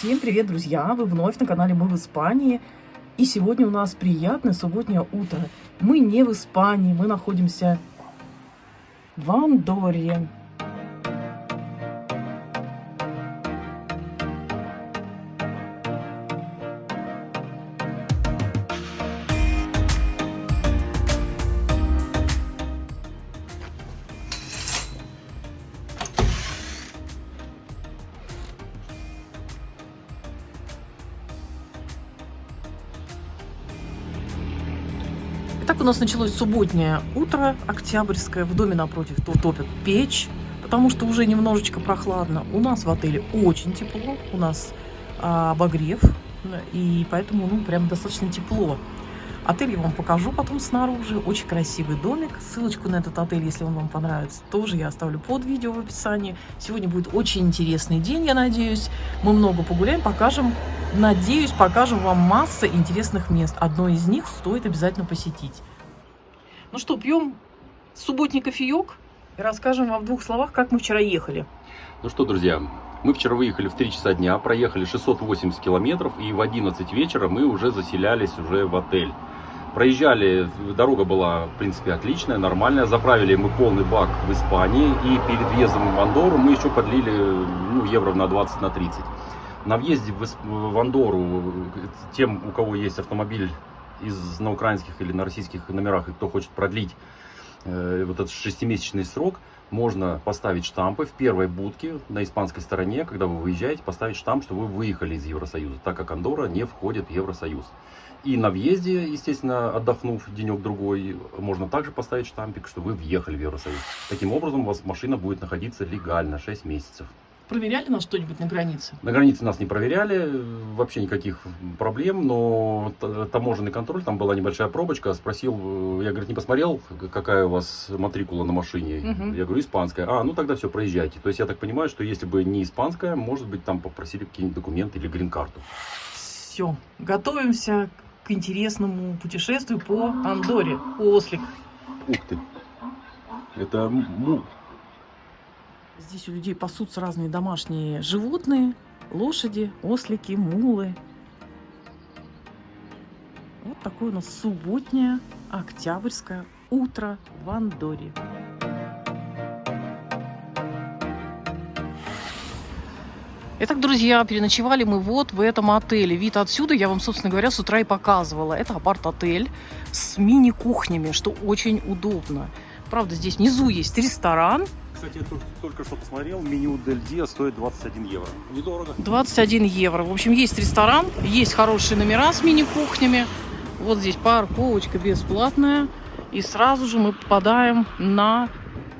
Всем привет, друзья! Вы вновь на канале «Мы в Испании». И сегодня у нас приятное субботнее утро. Мы не в Испании, мы находимся в Андорре. Итак, у нас началось субботнее утро, октябрьское. В доме напротив топят печь, потому что уже немножечко прохладно. У нас в отеле очень тепло, у нас обогрев, и поэтому прям достаточно тепло. Отель я вам покажу потом снаружи. Очень красивый домик. Ссылочку на этот отель, если он вам понравится, тоже я оставлю под видео в описании. Сегодня будет очень интересный день, я надеюсь. Мы много погуляем, покажем. Надеюсь, покажем вам массу интересных мест. Одно из них стоит обязательно посетить. Ну что, пьем субботний кофеек и расскажем вам в двух словах, как мы вчера ехали. Ну что, друзья, мы вчера выехали в 3 часа дня, проехали 680 километров, и в 11 вечера мы уже заселялись уже в отель. Проезжали, дорога была, в принципе, отличная, нормальная. Заправили мы полный бак в Испании, и перед въездом в Андорру мы еще подлили евро на 20, на 30. На въезде в Андорру тем, у кого есть автомобиль на украинских или на российских номерах, и кто хочет продлить вот этот 6-месячный срок, можно поставить штампы в первой будке на испанской стороне, когда вы выезжаете, поставить штамп, что вы выехали из Евросоюза, так как Андорра не входит в Евросоюз. И на въезде, естественно, отдохнув денек-другой, можно также поставить штампик, что вы въехали в Евросоюз. Таким образом, у вас машина будет находиться легально 6 месяцев. Проверяли нас что-нибудь на границе? На границе нас не проверяли, вообще никаких проблем, но таможенный контроль, там была небольшая пробочка, спросил, я, говорит, не посмотрел, какая у вас матрикула на машине? Я говорю, испанская. Ну тогда все, проезжайте. То есть я так понимаю, что если бы не испанская, может быть, там попросили какие-нибудь документы или грин-карту. Все, готовимся к интересному путешествию по Андорре. Ослик. Ух ты, это мул. Здесь у людей пасутся разные домашние животные, лошади, ослики, мулы. Вот такое у нас субботнее, октябрьское утро в Андорре. Итак, друзья, переночевали мы вот в этом отеле. Вид отсюда я вам, собственно говоря, с утра и показывала. Это апарт-отель с мини-кухнями, что очень удобно. Правда, здесь внизу есть ресторан. Кстати, я только что посмотрел, меню Дель Диа стоит 21 евро. Недорого. 21 евро. В общем, есть ресторан, есть хорошие номера с мини-кухнями. Вот здесь парковочка бесплатная. И сразу же мы попадаем на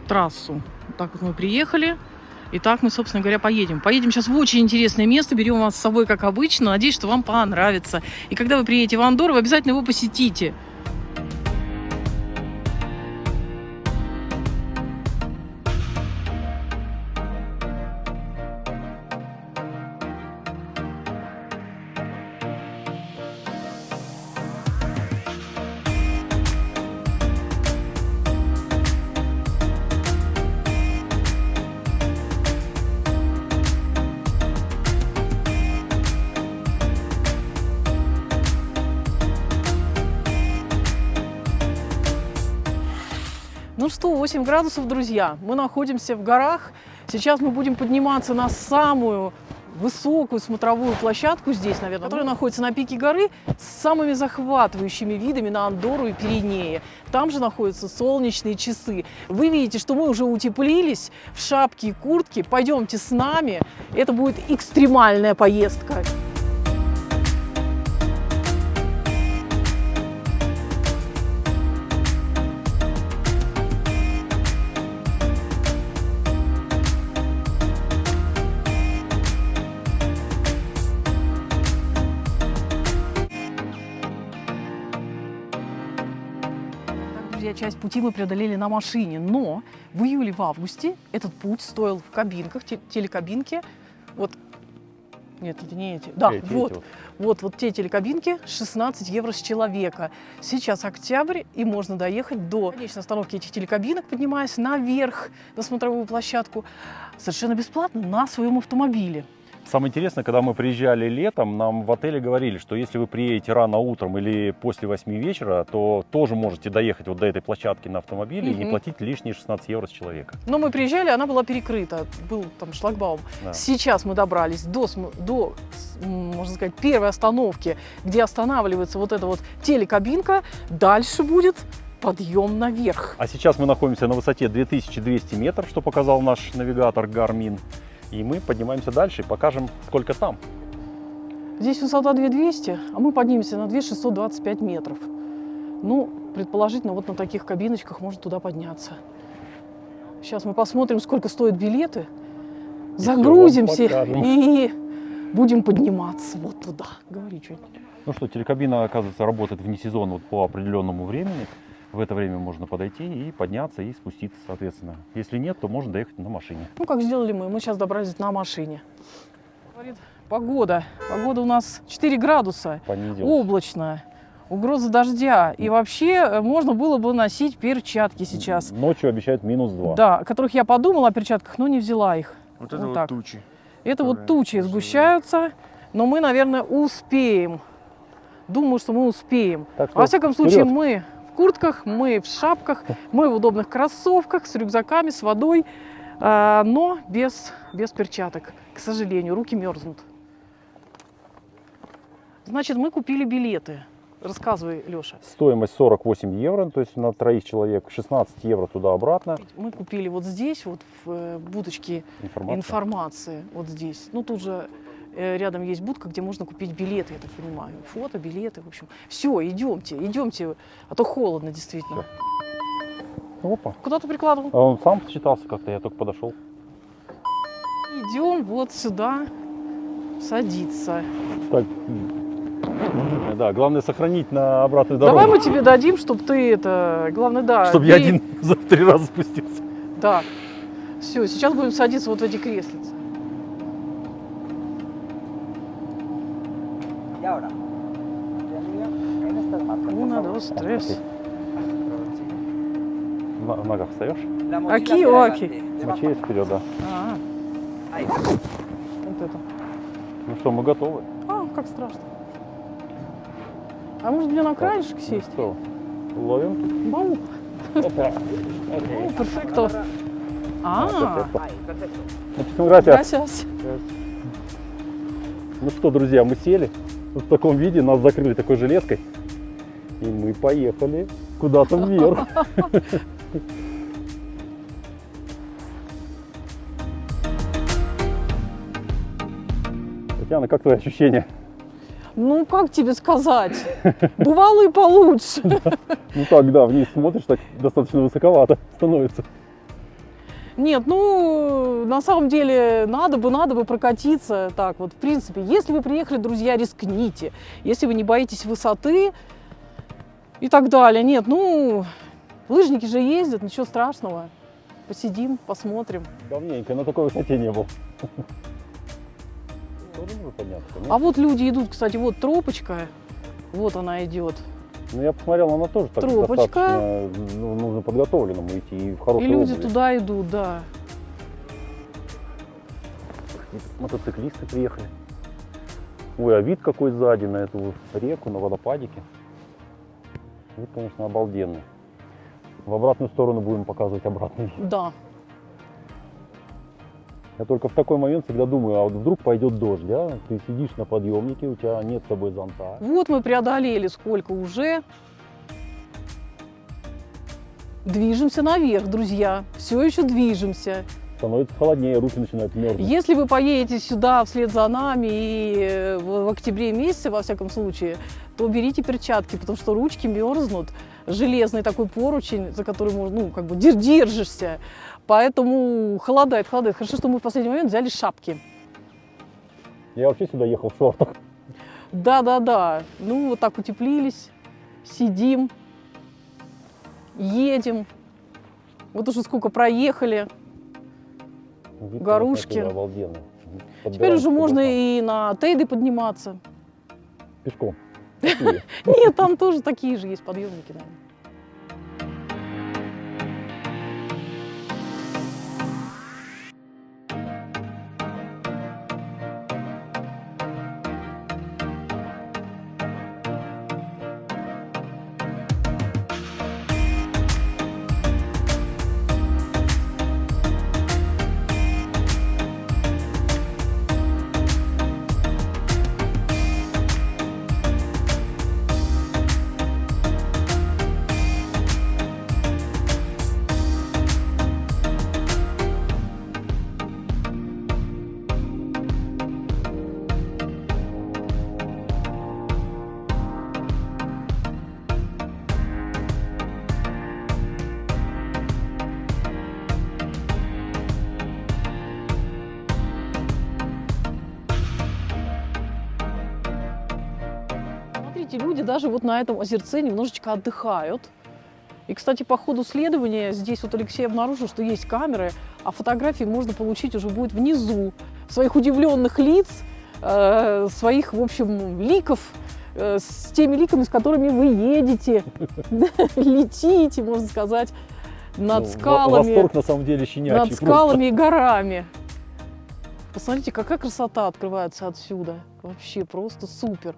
трассу. Так вот мы приехали. И так мы, собственно говоря, поедем. Поедем сейчас в очень интересное место. Берем вас с собой, как обычно. Надеюсь, что вам понравится. И когда вы приедете в Андорру, вы обязательно его посетите. Ну что, 8 градусов, друзья. Мы находимся в горах. Сейчас мы будем подниматься на самую высокую смотровую площадку здесь, наверное, которая находится на пике горы с самыми захватывающими видами на Андорру и Пиренеи. Там же находятся солнечные часы. Вы видите, что мы уже утеплились в шапке и куртке. Пойдемте с нами. Это будет экстремальная поездка. Часть пути мы преодолели на машине, но в июле, в августе этот путь стоил в кабинках, телекабинки. Вот, нет, это не эти. Да, вот те телекабинки, 16 евро с человека. Сейчас октябрь, и можно доехать до конечной остановки этих телекабинок, поднимаясь наверх на смотровую площадку, совершенно бесплатно на своем автомобиле. Самое интересное, когда мы приезжали летом, нам в отеле говорили, что если вы приедете рано утром или после 8 вечера, то тоже можете доехать вот до этой площадки на автомобиле и не платить лишние 16 евро с человека. Но мы приезжали, она была перекрыта, был там шлагбаум. Да. Сейчас мы добрались до, можно сказать, первой остановки, где останавливается вот эта вот телекабинка. Дальше будет подъем наверх. А сейчас мы находимся на высоте 2200 метров, что показал наш навигатор Garmin. И мы поднимаемся дальше и покажем, сколько там. Здесь высота 2200, а мы поднимемся на 2625 метров. Ну, предположительно, вот на таких кабиночках можно туда подняться. Сейчас мы посмотрим, сколько стоят билеты, загрузимся и будем подниматься вот туда. Говори что-нибудь. Ну что, телекабина, оказывается, работает вне сезона вот по определенному времени. В это время можно подойти и подняться, и спуститься, соответственно. Если нет, то можно доехать на машине. Ну, как сделали мы. Мы сейчас добрались на машине. Говорит, погода. Погода у нас 4 градуса. Понизилась. Облачно. Угроза дождя. И вообще можно было бы носить перчатки сейчас. Ночью обещают -2. Да, о которых я подумала о перчатках, но не взяла их. Вот это вот так. тучи. Это вот которые тучи тяжелые. сгущаются, но мы, наверное, успеем. Думаю, что мы успеем. Так что Во всяком случае, вперед. мы в куртках, мы в шапках, мы в удобных кроссовках, с рюкзаками, с водой, но без перчаток. К сожалению, руки мерзнут. Значит, мы купили билеты. Рассказывай, Леша. Стоимость 48 евро, то есть на троих человек, 16 евро туда-обратно. Мы купили вот здесь, вот в будочке информации, вот здесь. Ну, тут же рядом есть будка, где можно купить билеты, я так понимаю. Фото, билеты, в общем. Все, идемте, а то холодно действительно. Опа. Куда ты прикладывал? А он сам считался как-то, я только подошел. Идем вот сюда садиться. Так, да, главное сохранить на обратную дорогу. Давай мы тебе дадим, чтобы ты это... Главное, да. Чтобы я один за 3 раза спустился. Да. Все, сейчас будем садиться вот в эти креслицы. Una, dos, tres. На ногах встаешь? Aquí o aquí? Мочи вперед, да. А, вот это. Ну что, мы готовы. А, как страшно. А может мне на краешек Ну сесть? что, ловим? Бау. Опа. О, перфекто. А, Muchísimas gracias. gracias. Ну что, друзья, мы сели. Вот в таком виде нас закрыли такой железкой. И мы поехали куда-то вверх. Татьяна, как твои ощущения? Ну, как тебе сказать? Бывало и получше. Ну так, да, вниз смотришь, так достаточно высоковато становится. Нет, ну, на самом деле, надо бы прокатиться так вот. В принципе, если вы приехали, друзья, рискните. Если вы не боитесь высоты и так далее. Нет, ну, лыжники же ездят, ничего страшного. Посидим, посмотрим. Давненько на такой высоте не был. Тоже можно подняться, А вот люди идут, кстати, вот тропочка, вот она идет. Ну, я посмотрел, она тоже так Тропочка. достаточно, ну, нужно подготовленному идти и в хорошей И люди обуви. туда идут, да. Мотоциклисты приехали. Ой, а вид какой сзади на эту реку, на водопадике. Вид, конечно, обалденный. В обратную сторону будем показывать обратный вид. Да. Я только в такой момент всегда думаю, а вот вдруг пойдет дождь, да? Ты сидишь на подъемнике, у тебя нет с собой зонта. Вот мы преодолели сколько уже. Движемся наверх, друзья. Все еще движемся. Становится холоднее, руки начинают мерзнуть. Если вы поедете сюда вслед за нами и в октябре месяце, во всяком случае, то берите перчатки, потому что ручки мерзнут. Железный такой поручень, за который можно, ну, как бы держишься. Поэтому холодает. Хорошо, что мы в последний момент взяли шапки. Я вообще сюда ехал в шортах. Да. Ну, вот так утеплились, сидим, едем. Вот уже сколько проехали. Вид, Горушки. конечно, обалденный. Теперь уже Подбираемся можно туда. и на Тейды подниматься. Пешком. Какие? Нет, там тоже такие же есть подъемники, наверное. Посмотрите, люди даже вот на этом озерце немножечко отдыхают. И, кстати, по ходу следования здесь вот Алексей обнаружил, что есть камеры, а фотографии можно получить уже будет внизу. Своих удивленных лиц, своих, в общем, ликов, с теми ликами, с которыми вы едете, летите, можно сказать, над скалами. Восторг на самом деле щенячий. Над скалами и горами. Посмотрите, какая красота открывается отсюда. Вообще просто супер.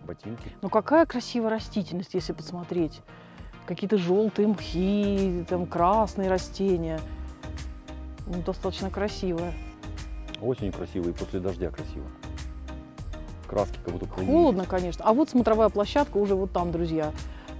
Ботинки. Ну какая красивая растительность, если посмотреть. Какие-то желтые мхи, там красные растения. Ну, достаточно красивая. Очень красиво и после дождя красиво. Краски как будто появились. Холодно, конечно. А вот смотровая площадка уже вот там, друзья.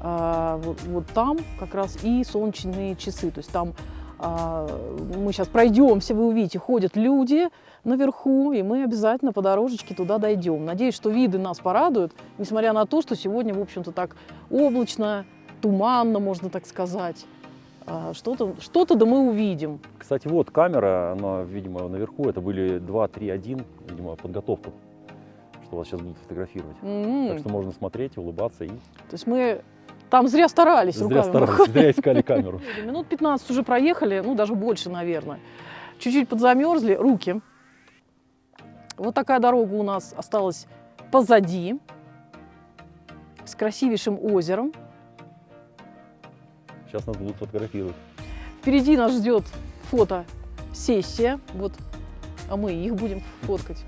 Вот там как раз и солнечные часы. То есть там мы сейчас пройдемся, вы увидите, ходят люди наверху, и мы обязательно по дорожечке туда дойдем. Надеюсь, что виды нас порадуют, несмотря на то, что сегодня, в общем-то, так облачно, туманно, можно так сказать. Что-то да мы увидим. Кстати, вот камера, она, видимо, наверху. Это были 2, 3, 1, видимо, подготовка, что вас сейчас будут фотографировать. Так что можно смотреть, улыбаться и... То есть мы там зря старались. Зря старались, зря искали камеру. Минут 15 уже проехали, ну даже больше, наверное. Чуть-чуть подзамерзли, руки. Вот такая дорога у нас осталась позади, с красивейшим озером. Сейчас нас будут фотографировать. Впереди нас ждет фотосессия, вот, а мы их будем фоткать.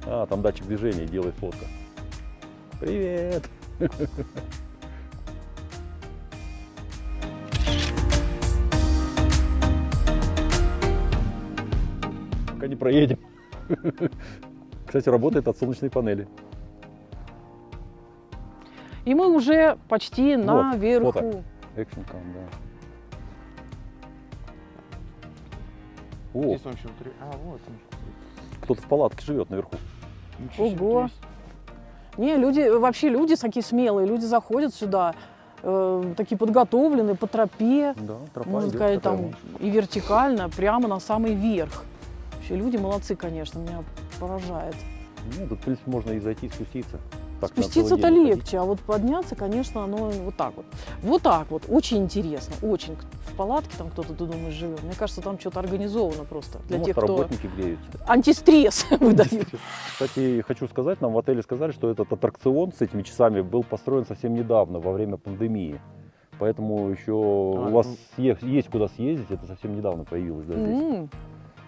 А, там датчик движения, делает фотка. Привет! Пока не проедем. Кстати, работает от солнечной панели. И мы уже почти Вот, наверху. фото. Экшн-кам, да. О, Здесь он еще внутри. А, вот он. кто-то в палатке живет наверху. Ничего себе, Ого. то есть Не, люди такие смелые, люди заходят сюда, такие подготовленные по тропе, Да, тропа можно идет сказать, такая там вот. и вертикально, прямо на самый верх. Вообще люди молодцы, конечно, меня поражает. Ну, тут, в принципе, можно и зайти, спуститься. Так, на целый Спуститься-то день ходить. легче, а вот подняться, конечно, оно вот так вот. Вот так вот, очень интересно, очень. В палатке там кто-то, ты думаешь, живет. Мне кажется, там что-то организовано просто для Ну, тех, может, кто работники греются. антистресс выдают. Кстати, хочу сказать, нам в отеле сказали, что этот аттракцион с этими часами был построен совсем недавно, во время пандемии. Поэтому еще у вас есть куда съездить, это совсем недавно появилось, да, здесь.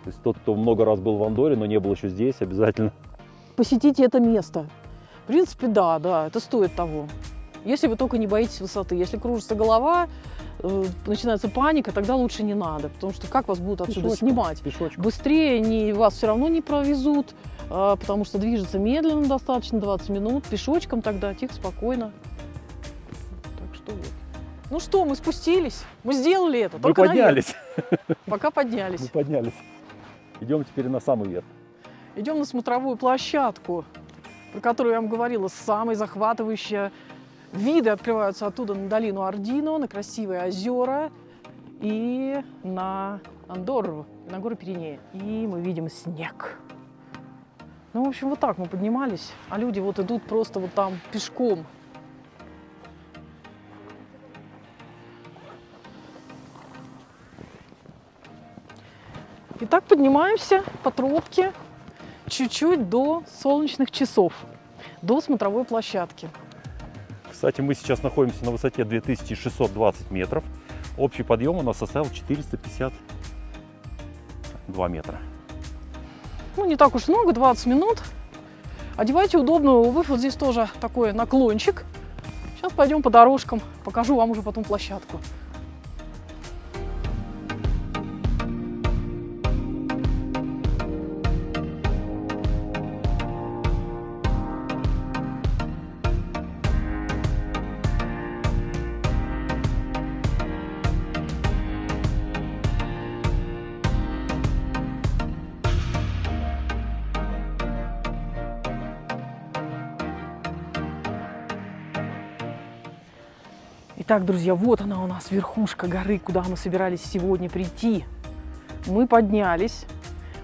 То есть тот, кто много раз был в Андорре, но не был еще здесь, обязательно. Посетите это место. В принципе, да, это стоит того. Если вы только не боитесь высоты. Если кружится голова, начинается паника, тогда лучше не надо. Потому что как вас будут отсюда Пешочком, снимать? Пешочком. Быстрее вас все равно не провезут, потому что движется медленно достаточно, 20 минут. Пешочком тогда, тихо, спокойно. Так что вот. Ну что, мы спустились, мы сделали это. Мы только наверх. поднялись. Пока поднялись. Мы поднялись. Идем теперь на самый верх. Идем на смотровую площадку, про которую я вам говорила, самая захватывающая. Виды открываются оттуда на долину Ардино, на красивые озера и на Андорру, на горы Пиренеи. И мы видим снег. Ну, в общем, вот так мы поднимались, а люди вот идут просто вот там пешком. Итак, поднимаемся по тропке чуть-чуть до солнечных часов, до смотровой площадки. Кстати, мы сейчас находимся на высоте 2620 метров. Общий подъем у нас составил 452 метра. Ну, не так уж много, 20 минут. Одевайте удобную обувь. Вот здесь тоже такой наклончик. Сейчас пойдем по дорожкам. Покажу вам уже потом площадку. Итак, друзья, вот она у нас, верхушка горы, куда мы собирались сегодня прийти. Мы поднялись.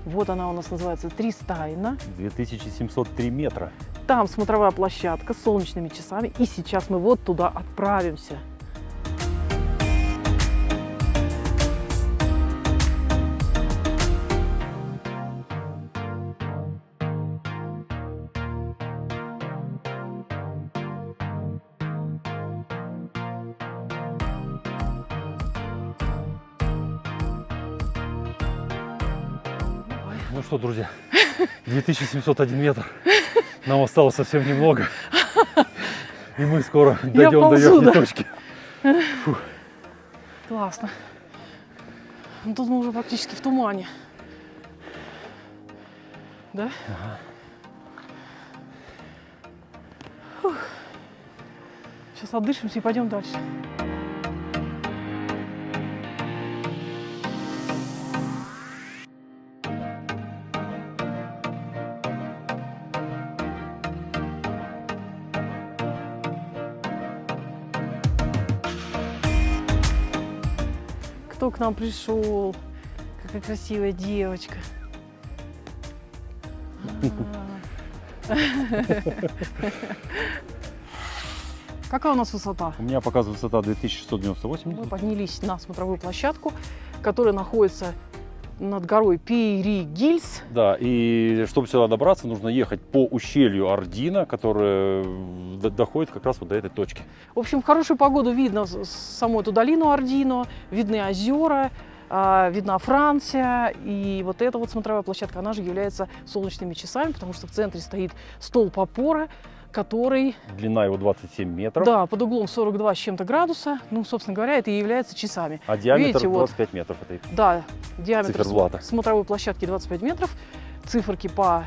Вот она у нас называется Тристайна. 2703 метра. Там смотровая площадка с солнечными часами. И сейчас мы вот туда отправимся. Ну что, друзья, 2701 метр. Нам осталось совсем немного. И мы скоро дойдем до ползу, верхней да. точки. Классно. Ну, тут мы уже практически в тумане. Да? Фух. Сейчас отдышимся и пойдем дальше. Кто к нам пришел? Какая красивая девочка. Какая у нас высота? У меня показывает высота 2698 Мы метров. поднялись на смотровую площадку, которая находится над горой Пейри-Гильс. Да, и чтобы сюда добраться, нужно ехать по ущелью Ардина, которое доходит как раз вот до этой точки. В общем, в хорошую погоду видно саму эту долину Ардино, видны озера, видна Франция. И вот эта вот смотровая площадка, она же является солнечными часами, потому что в центре стоит столб опоры, который, Длина его 27 метров, да, под углом 42 с чем-то градуса. Ну, собственно говоря, это и является часами. а диаметр Видите, вот. 25 метров. этой. Да, диаметр Циферблата. смотровой площадки 25 метров. Циферки по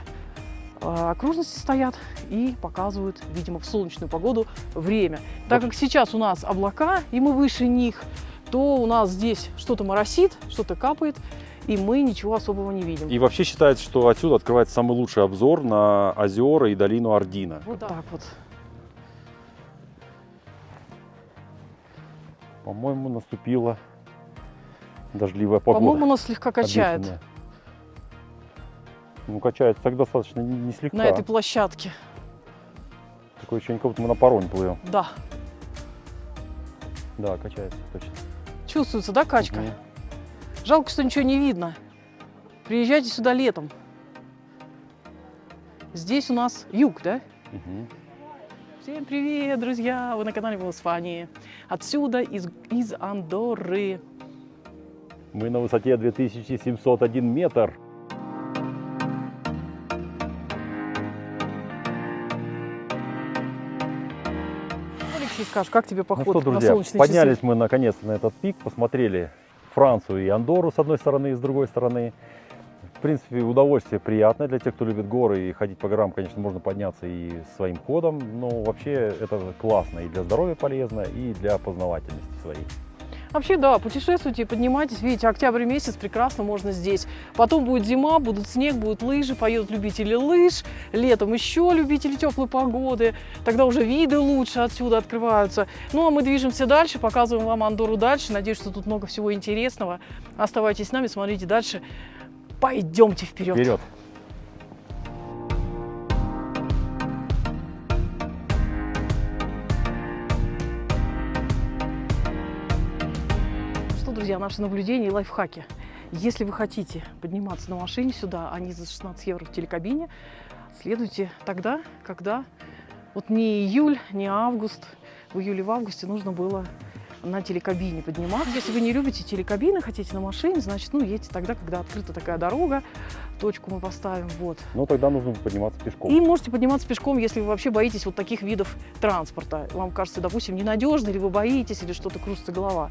окружности стоят и показывают, видимо, в солнечную погоду время. Так как сейчас у нас облака, и мы выше них, то у нас здесь что-то моросит, что-то капает, и мы ничего особого не видим. И вообще считается, что отсюда открывается самый лучший обзор на озера и долину Ардина. Вот так вот. По-моему, наступила дождливая погода. По-моему, нас слегка качает Обещанная. Ну, качает так достаточно не слегка. на этой площадке. Такое ощущение, как будто мы на пароме плывем. Да. Да, качается, точно. Чувствуется, да, качка? Мгм. Жалко, что ничего не видно. Приезжайте сюда летом. Здесь у нас юг, да? Мгм. Всем привет, друзья! Вы на канале в Испании. Отсюда, из Андорры. Мы на высоте 2701 метр. Алексей, скажешь, как тебе Ну поход что, на друзья, солнечные поднялись часы? мы наконец-то на этот пик, посмотрели Францию и Андорру с одной стороны и с другой стороны. В принципе, удовольствие приятное для тех, кто любит горы, и ходить по горам, конечно, можно подняться и своим ходом, но вообще это классно и для здоровья полезно, и для познавательности своей. Вообще, да, путешествуйте, поднимайтесь. Видите, октябрь месяц, прекрасно можно здесь. Потом будет зима, будут снег, будут лыжи, поедут любители лыж. Летом еще любители теплой погоды. Тогда уже виды лучше отсюда открываются. Ну, а мы движемся дальше, показываем вам Андорру дальше. Надеюсь, что тут много всего интересного. Оставайтесь с нами, смотрите дальше. Пойдемте вперед. Вперед! Что, друзья, наши наблюдения и лайфхаки. Если вы хотите подниматься на машине сюда, а не за 16 евро в телекабине, следуйте тогда, когда вот не июль, не август. В июле, в августе нужно было на телекабине подниматься. Если вы не любите телекабины, хотите на машине, значит, ну, едьте тогда, когда открыта такая дорога. Точку мы поставим, вот. Ну, тогда нужно подниматься пешком. И можете подниматься пешком, если вы вообще боитесь вот таких видов транспорта. Вам кажется, допустим, ненадежно, или вы боитесь, или что-то кружится голова.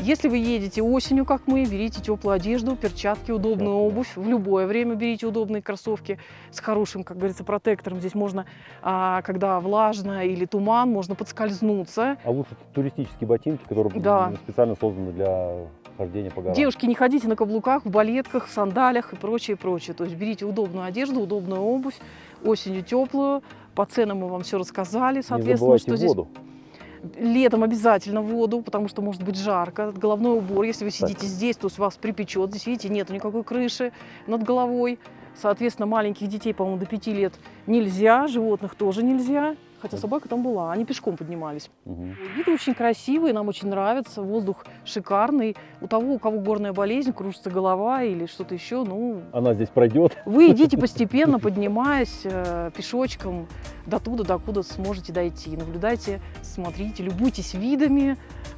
Если вы едете осенью, как мы, берите теплую одежду, перчатки, удобную обувь. В любое время берите удобные кроссовки с хорошим, как говорится, протектором. Здесь можно, когда влажно или туман, можно подскользнуться. А лучше туристические ботинки, которые Да. специально созданы для хождения по горам. Девушки, не ходите на каблуках, в балетках, в сандалях и прочее, прочее. То есть берите удобную одежду, удобную обувь, осенью теплую. По ценам мы вам все рассказали, Не соответственно, забывайте что здесь... воду. Летом обязательно в воду, потому что может быть жарко. Головной убор, если вы сидите здесь, то вас припечет. Здесь, видите, нету никакой крыши над головой. Соответственно, маленьких детей, по-моему, до 5 лет нельзя, животных тоже нельзя. Хотя собака там была, они пешком поднимались. Виды очень красивые, нам очень нравится, воздух шикарный. У того, у кого горная болезнь, кружится голова или что-то еще, ну... Она здесь пройдет. Вы идите постепенно, поднимаясь пешочком до туда, докуда сможете дойти. Наблюдайте, смотрите, любуйтесь видами,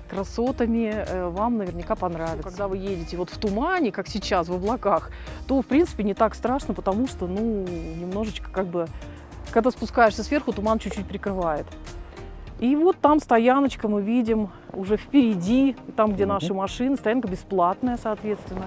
красотами, вам наверняка понравится. Когда вы едете вот в тумане, как сейчас, в облаках, то, в принципе, не так страшно, потому что, ну, немножечко как бы... Когда спускаешься сверху, туман чуть-чуть прикрывает. И вот там стояночка мы видим уже впереди, там, где наши машины. Стоянка бесплатная, соответственно.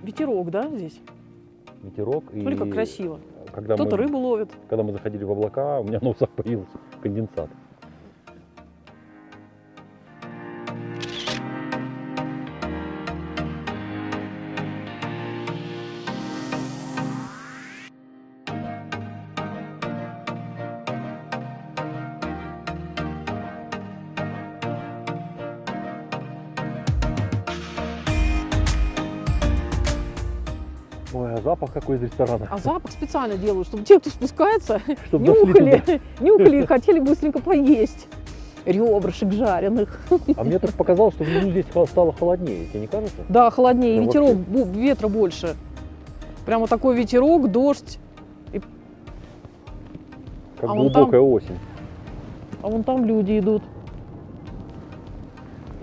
Ветерок, да, здесь? Ветерок. Смотри, как красиво. Когда Кто-то рыбу ловит. Когда мы заходили в облака, у меня на усах появился конденсат. Ой, а запах какой из ресторана. А запах специально делают, чтобы те, кто спускается, Чтобы дошли туда. нюхали и хотели быстренько поесть. Ребрышек жареных. А мне так показалось, что внизу здесь стало холоднее, тебе не кажется? Да, холоднее, и Ну, ветерок, ветра больше. Прямо такой ветерок, дождь. Как А вон глубокая осень. А вон там люди идут.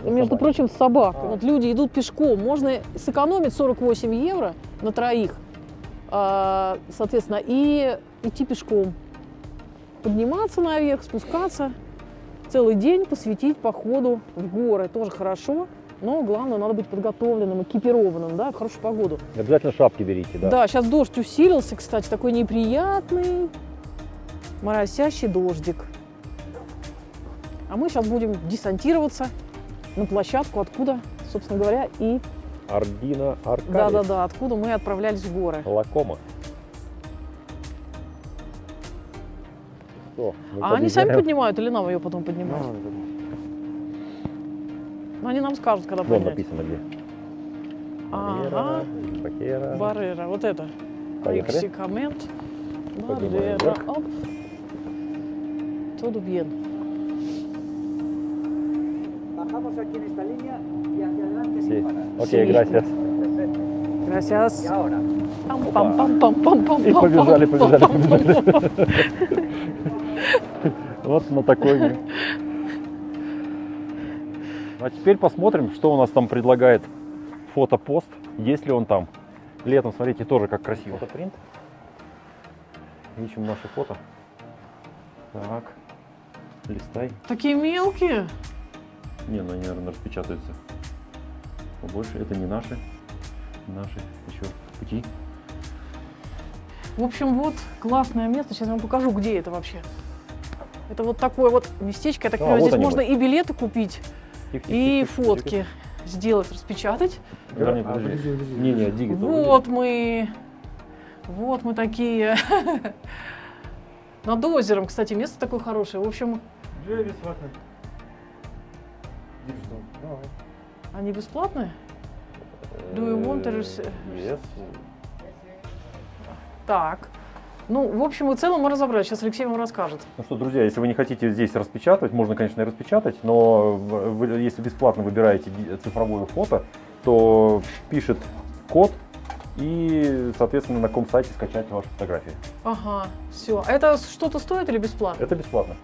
Между Собаки. прочим, с собак. А. Вот люди идут пешком. Можно сэкономить 48 евро на троих, соответственно, и идти пешком. Подниматься наверх, спускаться. Целый день посвятить походу в горы. Тоже хорошо, но главное, надо быть подготовленным, экипированным, да, в хорошую погоду. Обязательно шапки берите, да? Да, сейчас дождь усилился, кстати, такой неприятный, моросящий дождик. А мы сейчас будем десантироваться на площадку, откуда, собственно говоря, и... Ардина Аркадис. Да-да-да, откуда мы отправлялись в горы. Лакома. Что, мы А они сами подъезжаем? поднимают или нам ее потом поднимать? Ну, они нам скажут, когда Вон поднять. написано где. Ага, Бакера. Баррера, вот это. Поехали. Рексикамент. Поднимаем Баррера. вверх. Оп. Todo bien. Bajamos aquí en esta línea y hacia adelante Sí. sin parar. Окей, Sí. gracias. Perfecto. Gracias. Y ahora, И побежали, побежали. Вот на такой мы. А теперь посмотрим, что у нас там предлагает фотопост. Есть ли он там. Летом, смотрите, тоже как красиво. Фотопринт. Ищем наши фото. Так. Листай. Такие мелкие. Не, ну они, наверное, распечатаются побольше. Это не наши. Наши еще в пути. В общем, вот классное место. Сейчас я вам покажу, где это вообще. Это вот такое вот местечко. Я так понимаю, вот здесь они можно вот. и билеты купить, Тихо, тихо, и тихо, тихо, фотки сделать, распечатать. тихо. Верни, подожди. Не, дигитал. Вот мы такие. Над озером, кстати, место такое хорошее. В общем, они бесплатные? Do you want to Yes. Так. Ну, в общем и целом мы разобрались. Сейчас Алексей вам расскажет. Ну что, друзья, если вы не хотите здесь распечатать, можно, конечно, и распечатать, но вы, если бесплатно выбираете цифровое фото, то пишет код и, соответственно, на каком сайте скачать ваши фотографии. Ага, все. А это что-то стоит или бесплатно? Это бесплатно.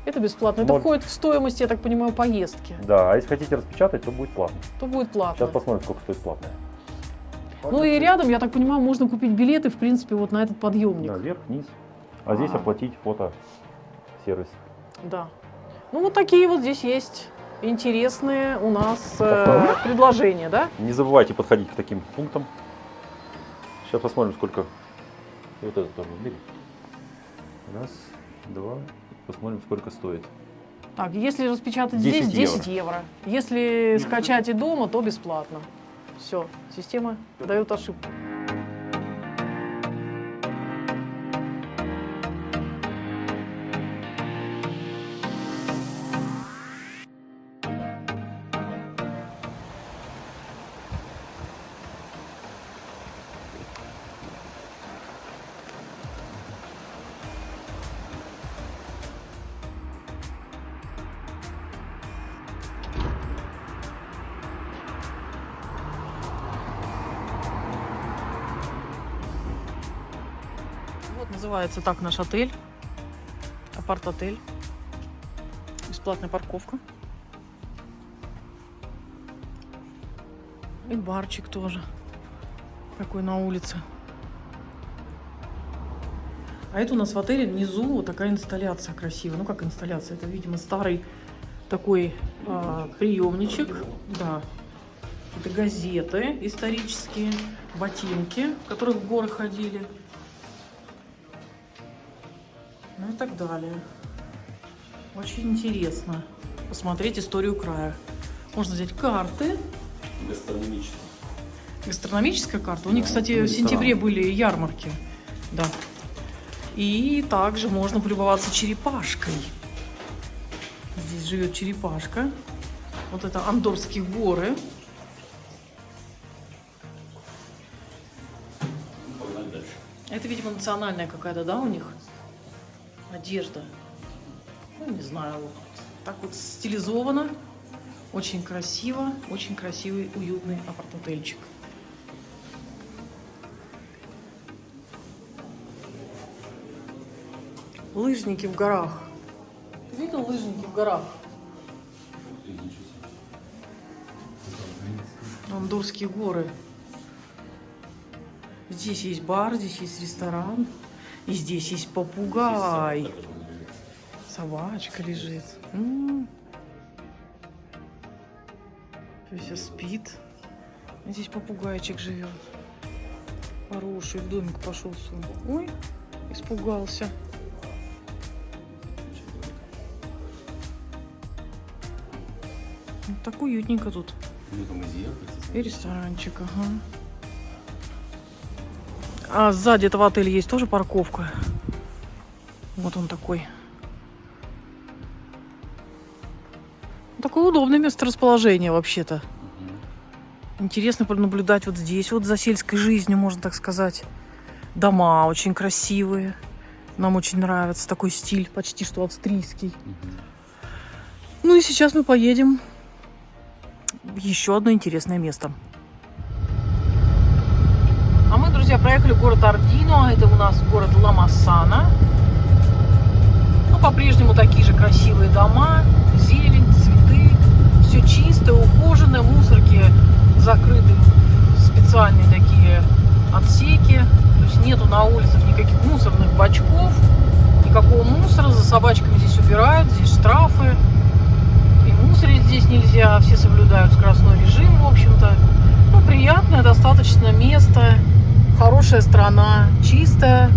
Это бесплатно. Это Ноль. входит в стоимость, я так понимаю, поездки. Да, а если хотите распечатать, то будет платно. То будет платно. Сейчас посмотрим, сколько стоит платное. Ну и рядом, я так понимаю, можно купить билеты, в принципе, вот на этот подъемник. Да, вверх, вниз. А здесь Ага. оплатить фото-сервис. Да. Ну вот такие вот здесь есть интересные у нас Так. предложения, да? Не забывайте подходить к таким пунктам. Сейчас посмотрим, сколько. И вот это тоже убери. Раз, два. Посмотрим, сколько стоит. Так, если распечатать 10 здесь, 10 евро. Если скачать и дома, то бесплатно. Все, система дает ошибку. Вот называется так наш отель. Апарт-отель. Бесплатная парковка. И барчик тоже. Такой на улице. А это у нас в отеле внизу вот такая инсталляция красивая. Ну как инсталляция? Это, видимо, старый такой приемничек. Да. Это газеты исторические, ботинки, в которых в горы ходили. Ну и так далее. Очень интересно посмотреть историю края. Можно взять карты. Гастрономический. Гастрономическая карта. У них, кстати, в ресторан. сентябре были ярмарки. Да. И также можно полюбоваться черепашкой. Здесь живет черепашка. Вот это Андорские горы. Погнали дальше. Это, видимо, национальная какая-то, да, у них одежда. Ну, не знаю. Вот так вот стилизовано. Очень красиво. Очень красивый, уютный апарт-отельчик. Лыжники в горах. Ты видел лыжники в горах? Андорские горы. Здесь есть бар, здесь есть ресторан. И здесь есть попугай. Собачка лежит. Все спит. И здесь попугайчик живет. Хороший, в домик пошел сон. Ой, испугался. Вот так уютненько тут. И ресторанчик, ага. А сзади этого отеля есть тоже парковка. Вот он такой. Такое удобное месторасположение вообще-то. Интересно понаблюдать вот здесь, вот за сельской жизнью, можно так сказать. Дома очень красивые. Нам очень нравится такой стиль, почти что австрийский. Ну и сейчас мы поедем в еще одно интересное место. А мы, друзья, проехали город Ордино. Это у нас город Ла-Массана. Ну, по-прежнему такие же красивые дома, зелень, цветы. Все чистое, ухоженное. Мусорки закрыты в специальные такие отсеки. То есть нету на улицах никаких мусорных бачков. Никакого мусора. За собачками здесь убирают. Здесь штрафы. И мусорить здесь нельзя. Все соблюдают скоростной режим, в общем-то. Ну, приятное достаточно место. Хорошая страна. Чистая,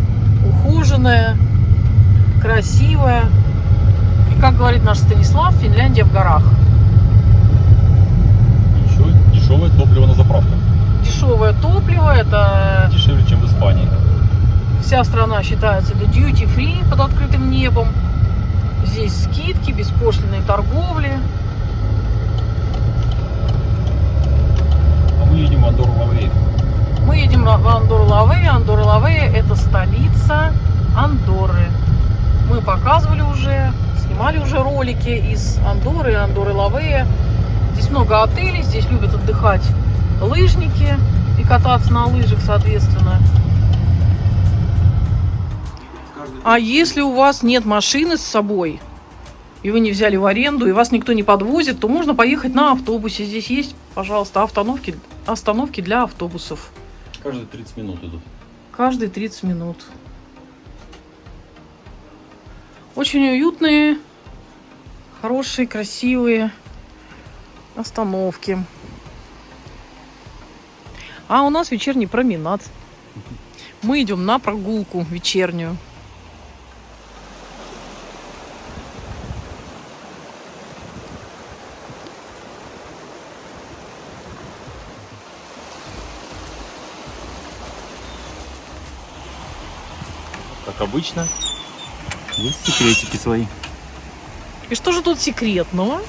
ухоженная, красивая. И, как говорит наш Станислав, Финляндия в горах. Еще дешевое топливо на заправках. Дешевое топливо. Это Дешевле, чем в Испании. вся страна считается это duty free под открытым небом. Здесь скидки, беспошлинные торговли. А мы едем в Андорру-Лавей. Мы едем в Андорру-Лавей. Андорра-Лавей — это столица снимали уже ролики из Андорры, Андорры Лавея. Здесь много отелей, здесь любят отдыхать лыжники и кататься на лыжах, соответственно. А если у вас нет машины с собой, и вы не взяли в аренду, и вас никто не подвозит, то можно поехать на автобусе. Здесь есть, пожалуйста, остановки для автобусов. Каждые 30 минут идут. Каждые 30 минут. Очень уютные, хорошие, красивые остановки. А у нас вечерний променад. Мы идем на прогулку вечернюю. Как обычно, есть секретики свои. И что же тут секретного?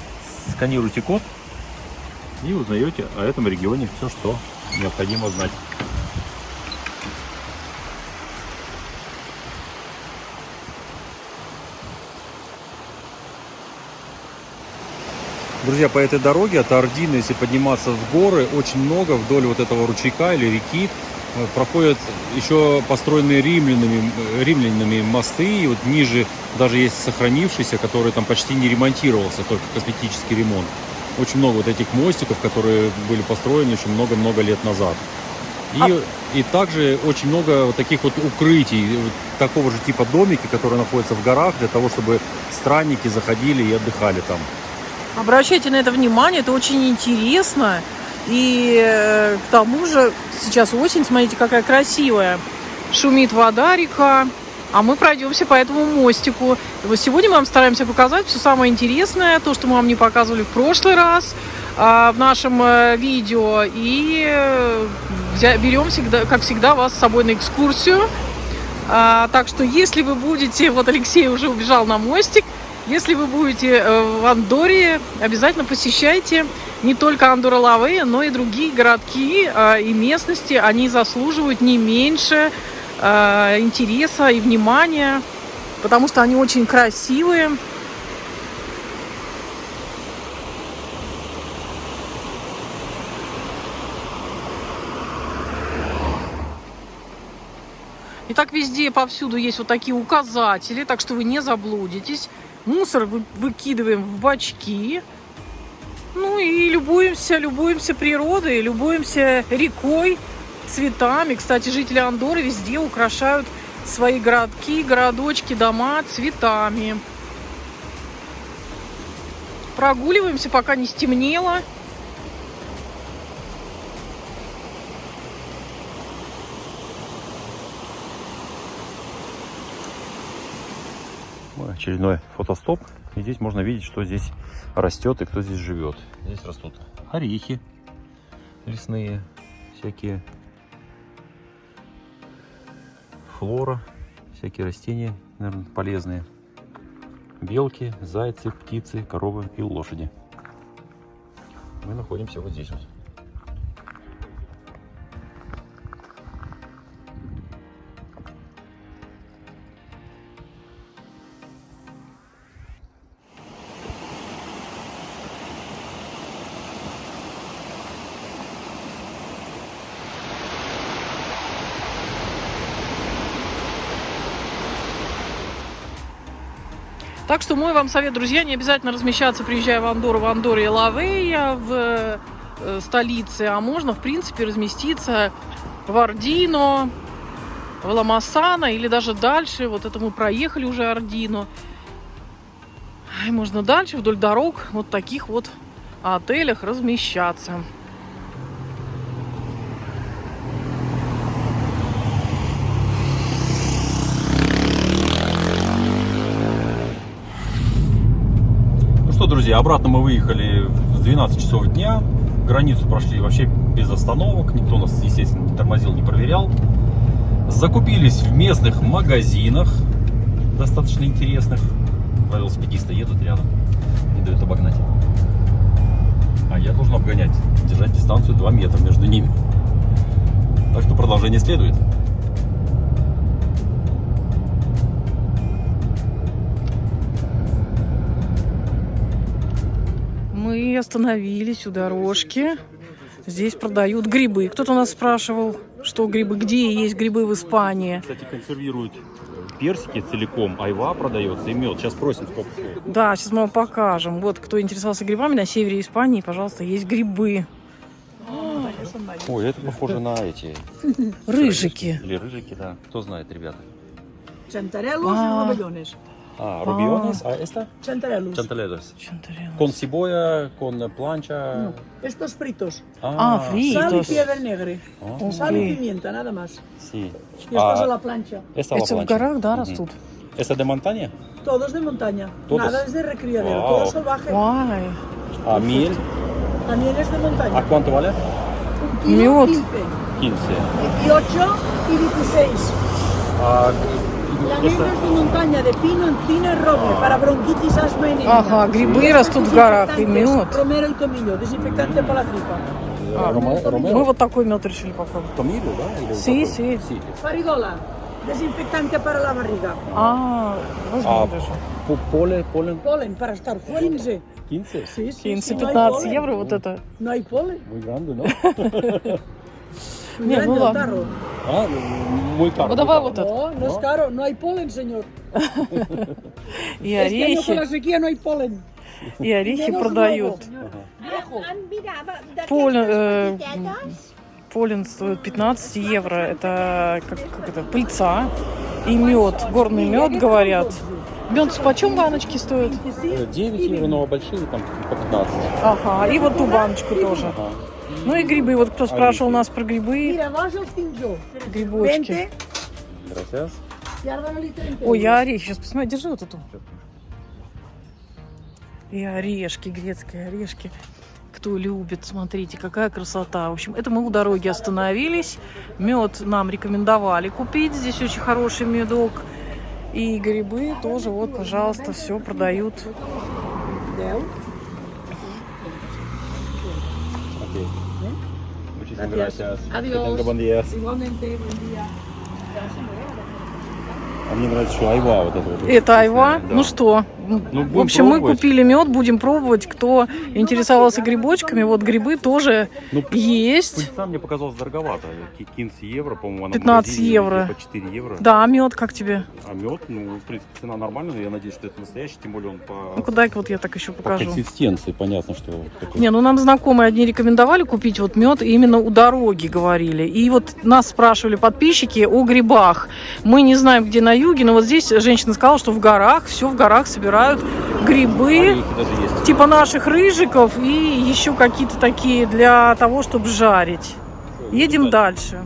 Сканируйте код и узнаете о этом регионе все, что необходимо знать. Друзья, по этой дороге от Ардино, если подниматься в горы, очень много вдоль вот этого ручейка или реки проходят еще построенные римлянами мосты, и вот ниже даже есть сохранившийся, который там почти не ремонтировался, только косметический ремонт. Очень много вот этих мостиков, которые были построены еще много-много лет назад. И также очень много вот таких вот укрытий, вот такого же типа домики, которые находятся в горах, для того, чтобы странники заходили и отдыхали там. Обращайте на это внимание, это очень интересно. И к тому же сейчас осень, смотрите, какая красивая. Шумит вода, река, а мы пройдемся по этому мостику. И вот сегодня мы вам стараемся показать все самое интересное, то, что мы вам не показывали в прошлый раз в нашем видео. И берем всегда, как всегда, вас с собой на экскурсию. Так что если вы будете, вот Алексей уже убежал на мостик, если вы будете в Андорре, обязательно посещайте не только Андорра Лавея, но и другие городки и местности. Они заслуживают не меньше интереса и внимания, потому что они очень красивые. И так везде, повсюду есть вот такие указатели, так что вы не заблудитесь. Мусор выкидываем в бачки. Ну и любуемся природой, любуемся рекой, цветами. Кстати, жители Андорры везде украшают свои городки, городочки, дома цветами. Прогуливаемся, пока не стемнело. Очередной фотостоп. И здесь можно видеть, что здесь растет и кто здесь живет. Здесь растут орехи лесные, всякие флора, всякие растения, наверное, полезные. Белки, зайцы, птицы, коровы и лошади. Мы находимся вот здесь вот. Так что мой вам совет, друзья, не обязательно размещаться, приезжая в Андорру, в Андорре Лавея, в столице, а можно, в принципе, разместиться в Ардино, в Ла-Массана или даже дальше. Вот это мы проехали уже Ардино. И можно дальше вдоль дорог вот таких вот отелях размещаться. Друзья, обратно мы выехали в 12 часов дня. Границу прошли вообще без остановок. Никто нас, естественно, не тормозил, не проверял. Закупились в местных магазинах, достаточно интересных. Два велосипедиста едут рядом, не дают обогнать. А я должен обгонять, держать дистанцию 2 метра между ними. Так что продолжение следует. мы остановились у дорожки. Здесь продают грибы. Кто-то нас спрашивал, что грибы, где есть грибы в Испании. Кстати, консервируют персики целиком, айва продается и мед. Сейчас просим сколько стоит. Да, сейчас мы вам покажем. Вот, кто интересовался грибами, на севере Испании, пожалуйста, есть грибы. Ой, это похоже на эти. Рыжики. Или рыжики, да. Кто знает, ребята. Chantarelos Ah. y robellones. Rubiones, а esta? Chantarelos. Chantaleros. Chantarellos. Con cebolla, con plancha. Estos fritos. Ah, Sal y fritos. piedra negra. Ah, Sal y Ok. pimienta, nada más. sí. Y estos a la plancha. Esta la Эти в plancha. горах, да, Мгм. растут? ¿Esta de montaña? Todos de montaña. Todos. Nada es de recriadero. Wow. Todo salvaje. Ай, А miel? También es de montaña. ¿A cuánto vale? Un kilo, Мед. 15, 15. 18 y 16. А La miel es de montaña, de pino, encina y roble, para bronquitis, asma y anemia. Ага, грибы растут в горах, и мед. Romero y tomillo, desinfectante para la gripa. Мы вот такой мед решили попробовать. Tomillo, да? Или Sí, какой? sí. Faridola, desinfectante para la barriga. А, возьмем даже. Поле, Polen, para estar 15. 15. Sí, sí, sí, no hay 15-15 polen. евро вот это. No hay polen. Muy grande, ¿no? Muy Не, grande ну el ладно. tarro. Ah, muy caro. Ну давай вот это. No, no es caro, no hay polen, señor. И Este año con la орехи, sequía no hay polen. и орехи Menos продают. nuevo. Viejo. Полен стоит 15 евро. Это как это, пыльца и мед. Горный мед, говорят. Мед почем баночки стоят? 9 евро, но большие там по 15. Ага, и вот ту баночку тоже. Ага. Ну и грибы. Вот кто спрашивал нас про грибы, Mira, vas al cincho. грибочки. Vente Gracias. y ahora la litro entero. Ой, я орехи. Сейчас посмотри, держи вот эту. И орешки, грецкие орешки. Кто любит, смотрите, какая красота. В общем, это мы у дороги остановились. Мед нам рекомендовали купить. Здесь очень хороший медок. И грибы тоже, вот, пожалуйста, все продают. Deu. Окей. Muchísimas Gracias. gracias. Adiós. Que tenga buen día. Igualmente, buen día. А мне нравится еще айва вот это вот. Это айва. Да. Ну что, Ну, в будем общем, мы пробовать. купили мед, будем пробовать. Кто интересовался грибочками, вот грибы тоже Ну, есть. Пыльца мне показалось дороговато. 15 евро, по-моему, она в 15 магазине евро. по 4 евро. Да, мед как тебе? А мед, ну, в принципе, цена нормальная, но я надеюсь, что это настоящий, тем более он Ну, по, дай-ка вот я так еще по покажу. консистенции, понятно, что такой. Не, ну нам знакомые одни рекомендовали купить вот мед именно у дороги, говорили. И вот нас спрашивали подписчики о грибах. Мы не знаем, где на юге, но вот здесь женщина сказала, что в горах, все в горах собирают грибы, Орехи даже есть. типа наших рыжиков и еще какие-то такие для того, чтобы жарить. Едем дальше.